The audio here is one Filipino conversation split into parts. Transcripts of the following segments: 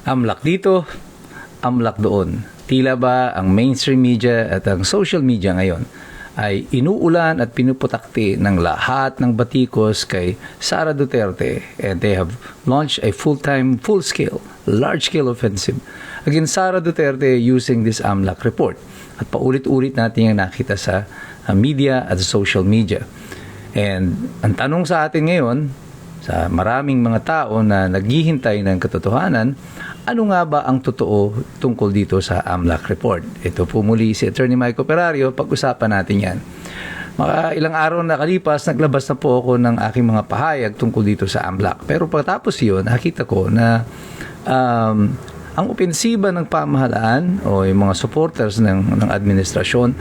Amlak dito, amlak doon. Tila ba ang mainstream media at ang social media ngayon ay inuulan at pinuputakti ng lahat ng batikos kay Sara Duterte, and they have launched a full-time, full-scale, large-scale offensive against Sara Duterte using this AMLAC report. At paulit-ulit natin yung nakita sa media at social media. And ang tanong sa atin ngayon, sa maraming mga tao na naghihintay ng katotohanan, ano nga ba ang totoo tungkol dito sa AMLAC report? Ito po muli si Attorney Michael Perario, pag-usapan natin yan. Mga ilang araw na kalipas, naglabas na po ako ng aking mga pahayag tungkol dito sa AMLAC. Pero pagkatapos yun, nakita ko na ang opensiba ng pamahalaan o yung mga supporters ng administrasyon,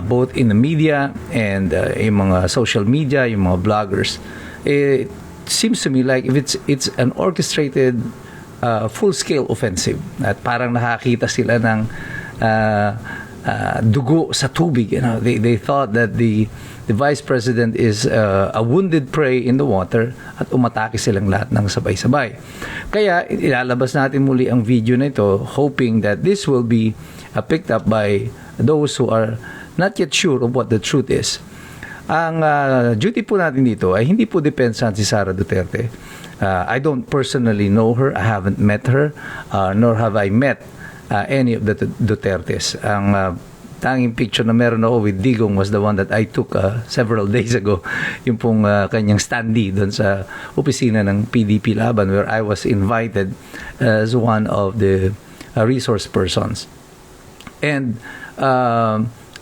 both in the media and yung mga social media, yung mga bloggers, it seems to me like if it's an orchestrated full-scale offensive at parang nakakita sila ng dugo sa tubig. You know, they thought that the vice president is a wounded prey in the water at umatake silang lahat ng sabay-sabay. Kaya ilalabas natin muli ang video na ito, hoping that this will be picked up by those who are not yet sure of what the truth is. Ang duty po natin dito ay hindi po depensahan si Sara Duterte. I don't personally know her. I haven't met her, nor have I met any of the Dutertes. Ang tanging picture na meron ako with Digong was the one that I took several days ago. Yung pong kanyang standee doon sa opisina ng PDP Laban, where I was invited as one of the resource persons. And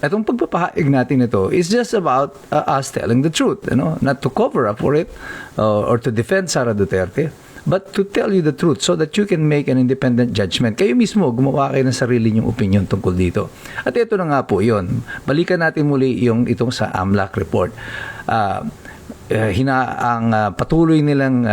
itong pagpapahayag natin ito is just about us telling the truth, you know, not to cover up for it or to defend Sara Duterte, but to tell you the truth so that you can make an independent judgment. Kayo mismo, gumawa kayo ng sarili niyong opinion tungkol dito. At ito na nga po yun. Balikan natin muli itong sa AMLAC report. Patuloy nilang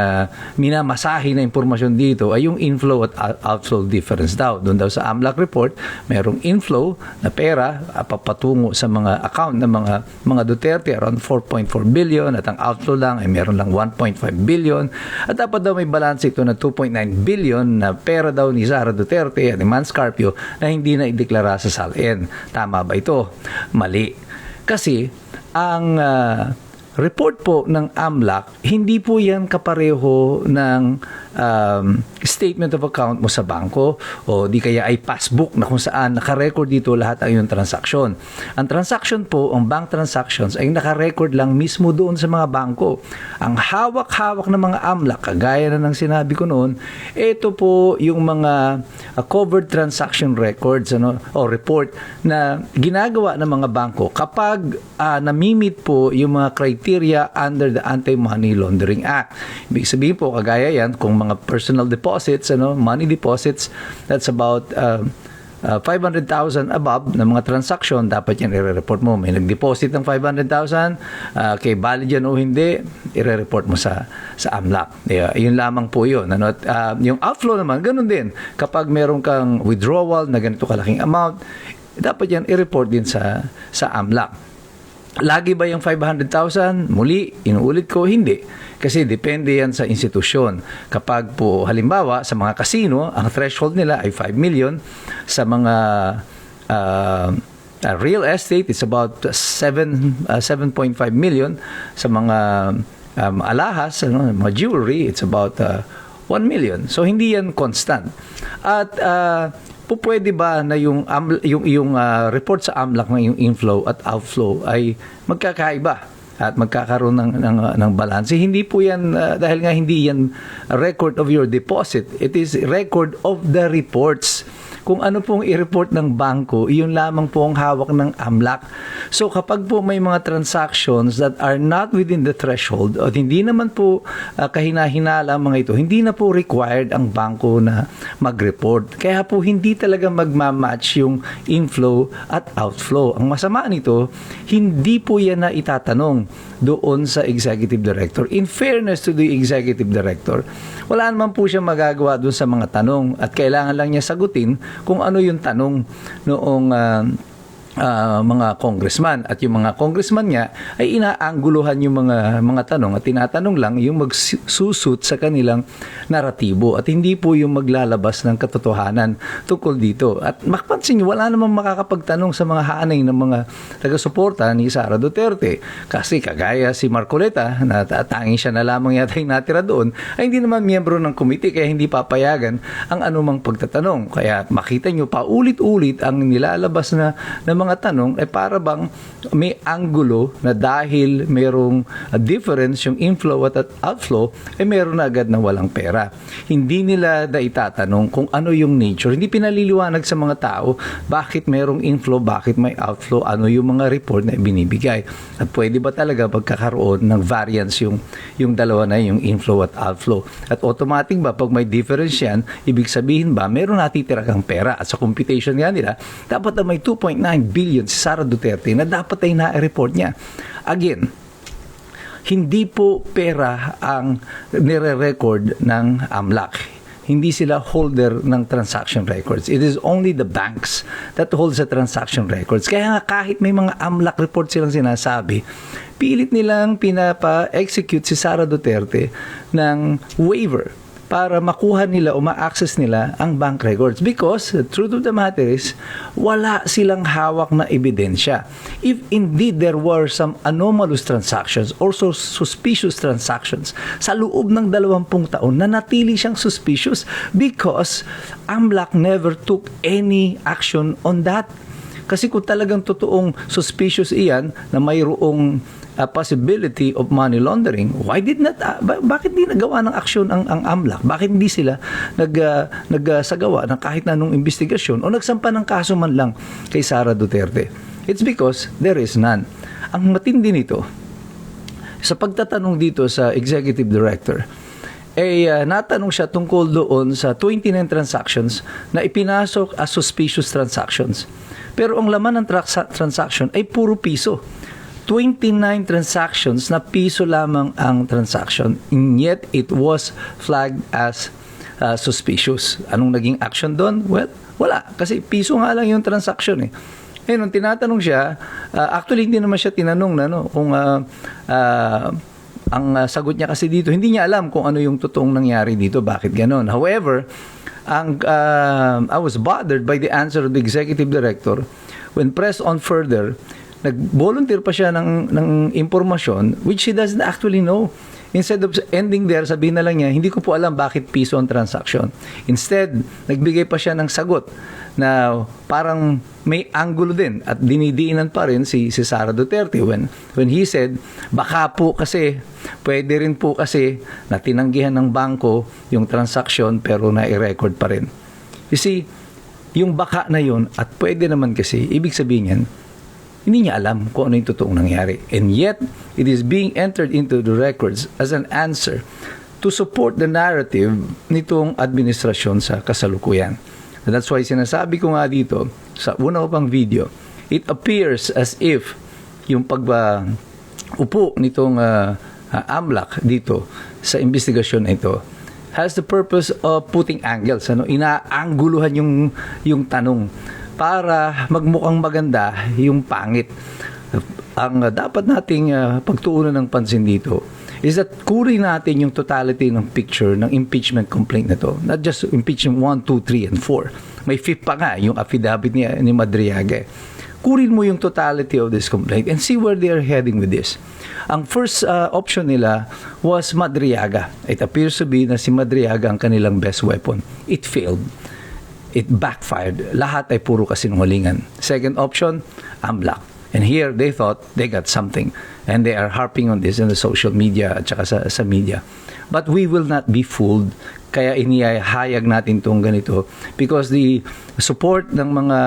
minamasahe na impormasyon dito ay yung inflow at outflow difference daw. Doon daw sa AMLAC report, mayroong inflow na pera papatungo sa mga account ng mga Duterte, around 4.4 billion, at ang outflow lang ay meron lang 1.5 billion. At dapat daw may balance ito na 2.9 billion na pera daw ni Sara Duterte at ni Mans Carpio na hindi na ideklara sa SALN. Tama ba ito? Mali. Kasi ang report po ng AMLAC, hindi po yan kapareho ng statement of account mo sa bangko o di kaya ay passbook na kung saan nakarecord dito lahat ang iyong transaksyon. Ang transaction po, ang bank transactions ay nakarecord lang mismo doon sa mga bangko. Ang hawak-hawak ng mga AMLAC, kagaya na ng sinabi ko noon, ito po yung mga covered transaction records o report na ginagawa ng mga bangko kapag namimit po yung mga criteria under the Anti-Money Laundering Act. Ibig sabihin po, kagaya yan, kung mga personal deposits, money deposits, that's about 500,000 above na mga transaction, dapat yan i-report mo. May nag-deposit ng 500,000, kay valid yan o hindi, i-report mo sa AMLAC. Yun lamang po yun. At yung outflow naman, ganun din. Kapag meron kang withdrawal na ganito kalaking amount, dapat yan i-report din sa AMLAC. Lagi ba yung 500,000? Muli, inuulit ko, hindi. Kasi depende yan sa institusyon. Kapag po, halimbawa, sa mga casino, ang threshold nila ay 5 million. Sa mga real estate, it's about 7.5 million. Sa mga alahas, mga jewelry, it's about 1 million. So, hindi yan constant. At pwede ba na yung report sa AMLAC ng yung inflow at outflow ay magkakaiba at magkakaroon ng balance? Hindi po yan, dahil nga hindi yan record of your deposit. It is record of the reports. Kung ano pong i-report ng bangko, iyon lamang po ang hawak ng AMLAC. So kapag po may mga transactions that are not within the threshold at hindi naman po kahina-hinala mga ito, hindi na po required ang bangko na mag-report. Kaya po hindi talaga magmamatch yung inflow at outflow. Ang masama nito, hindi po yan na itatanong doon sa executive director. In fairness to the executive director, wala naman po siya magagawa doon sa mga tanong at kailangan lang niya sagutin kung ano yung tanong noong mga congressman, at yung mga congressman niya ay inaangguluhan yung mga tanong at tinatanong lang yung magsusut sa kanilang naratibo at hindi po yung maglalabas ng katotohanan tungkol dito. At mapapansin niyo, wala namang makakapagtanong sa mga hanay ng mga taga-suporta ni Sara Duterte, kasi kagaya si Marcoleta na tanging siya na lamang yata yung natira doon ay hindi naman miyembro ng komite, kaya hindi papayagan ang anumang pagtatanong. Kaya makita niyo paulit-ulit ang nilalabas na mga tanong ay para bang may anggulo na dahil merong difference yung inflow at outflow ay meron na agad na walang pera. Hindi nila itatanong kung ano yung nature. Hindi pinaliliwanag sa mga tao bakit merong inflow, bakit may outflow, ano yung mga report na binibigay. At pwede ba talaga pagkakaroon ng variance yung dalawa na yung inflow at outflow. At automatic ba pag may difference yan, ibig sabihin ba meron natitira kang pera. At sa computation nga nila, dapat na may 2.9 billion si Sara Duterte na dapat ay na-report niya. Again, hindi po pera ang nire-record ng AMLAC. Hindi sila holder ng transaction records. It is only the banks that holds the transaction records. Kaya nga kahit may mga AMLAC reports silang sinasabi, pilit nilang pinapa-execute si Sara Duterte ng waiver para makuha nila o ma-access nila ang bank records. Because the truth of the matter is, wala silang hawak na ebidensya. If indeed there were some anomalous transactions or suspicious transactions sa loob ng 20 taon, na natili siyang suspicious because AMLAC never took any action on that. Kasi kung talagang totoong suspicious iyan na mayroong possibility of money laundering, bakit di nagawa ng aksyon ang AMLAC? Bakit hindi sila nagsagawa ng kahit na anong investigasyon o nagsampa ng kaso man lang kay Sara Duterte? It's because there is none. Ang matindi nito, sa pagtatanong dito sa executive director, natanong siya tungkol doon sa 29 transactions na ipinasok as suspicious transactions. Pero ang laman ng transaction ay puro piso. 29 transactions na piso lamang ang transaction, and yet it was flagged as suspicious. Anong naging action doon? Well, wala. Kasi piso nga lang yung transaction eh. Nung tinatanong siya, actually hindi naman siya tinanong na kung ang sagot niya kasi dito, hindi niya alam kung ano yung totoong nangyari dito, bakit ganon. However, I was bothered by the answer of the executive director when pressed on further. Nag-volunteer pa siya ng impormasyon which he doesn't actually know. Instead of ending there, sabihin na lang niya, hindi ko po alam bakit piso ang transaction. Instead, nagbigay pa siya ng sagot na parang may anggulo din at dinidiinan pa rin si Sara Duterte when he said, baka po kasi, pwede rin po kasi na tinanggihan ng bangko yung transaction pero na-record pa rin. You see, yung baka na yun at pwede naman kasi, ibig sabihin yan, hindi niya alam kung ano yung totoong nangyari. And yet, it is being entered into the records as an answer to support the narrative nitong administrasyon sa kasalukuyan. And that's why sinasabi ko nga dito, sa una ko pang video, it appears as if yung upo nitong AMLAC dito sa investigasyon na ito has the purpose of putting angles. Inaangguluhan yung tanong para magmukhang maganda yung pangit. Ang dapat nating pagtuunan ng pansin dito is that kunin natin yung totality ng picture ng impeachment complaint na to. Not just impeachment 1, 2, 3, and 4. May 5th pa nga, yung affidavit ni Madriaga. Kunin mo yung totality of this complaint and see where they are heading with this. Ang first option nila was Madriaga. It appears to be na si Madriaga ang kanilang best weapon. It failed. It backfired. Lahat ay puro kasinungalingan. Second option, AMLAC. And here, they thought they got something. And they are harping on this in the social media at saka sa media. But we will not be fooled. Kaya inihayag natin itong ganito. Because the support ng mga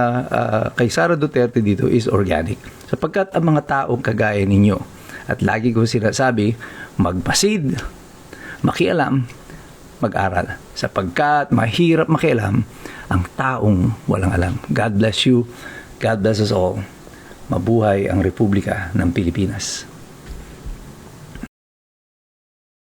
kay Sara Duterte dito is organic. Sapagkat ang mga taong kagaya ninyo, at lagi ko sinasabi, magpasid, makialam, mag-aral. Sapagkat mahirap makialam ang taong walang alam. God bless you. God bless us all. Mabuhay ang Republika ng Pilipinas.